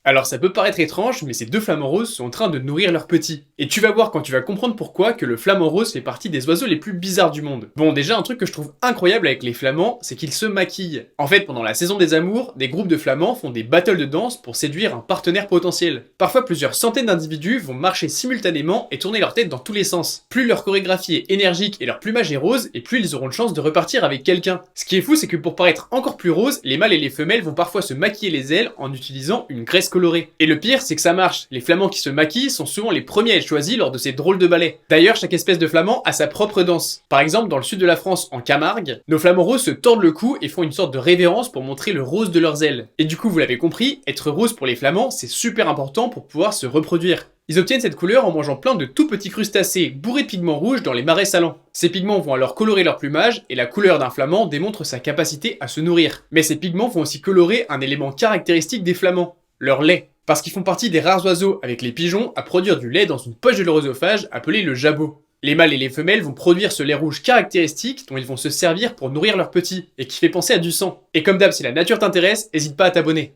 Alors ça peut paraître étrange, mais ces deux flamants roses sont en train de nourrir leurs petits. Et tu vas voir quand tu vas comprendre pourquoi que le flamant rose fait partie des oiseaux les plus bizarres du monde. Bon, déjà un truc que je trouve incroyable avec les flamands, c'est qu'ils se maquillent. En fait, pendant la saison des amours, des groupes de flamands font des battles de danse pour séduire un partenaire potentiel. Parfois plusieurs centaines d'individus vont marcher simultanément et tourner leur tête dans tous les sens. Plus leur chorégraphie est énergique et leur plumage est rose, et plus ils auront de chance de repartir avec quelqu'un. Ce qui est fou, c'est que pour paraître encore plus rose, les mâles et les femelles vont parfois se maquiller les ailes en utilisant une graisse colorée. Et le pire, c'est que ça marche. Les flamands qui se maquillent sont souvent les premiers à être choisis lors de ces drôles de ballets. D'ailleurs, chaque espèce de flamand a sa propre danse. Par exemple, dans le sud de la France, en Camargue, nos flamands roses se tordent le cou et font une sorte de révérence pour montrer le rose de leurs ailes. Et du coup, vous l'avez compris, être rose pour les flamands, c'est super important pour pouvoir se reproduire. Ils obtiennent cette couleur en mangeant plein de tout petits crustacés bourrés de pigments rouges dans les marais salants. Ces pigments vont alors colorer leur plumage, et la couleur d'un flamand démontre sa capacité à se nourrir. Mais ces pigments vont aussi colorer un élément caractéristique des flamands, leur lait. Parce qu'ils font partie des rares oiseaux avec les pigeons à produire du lait dans une poche de leur œsophage appelée le jabot. Les mâles et les femelles vont produire ce lait rouge caractéristique dont ils vont se servir pour nourrir leurs petits, et qui fait penser à du sang. Et comme d'hab, si la nature t'intéresse, n'hésite pas à t'abonner.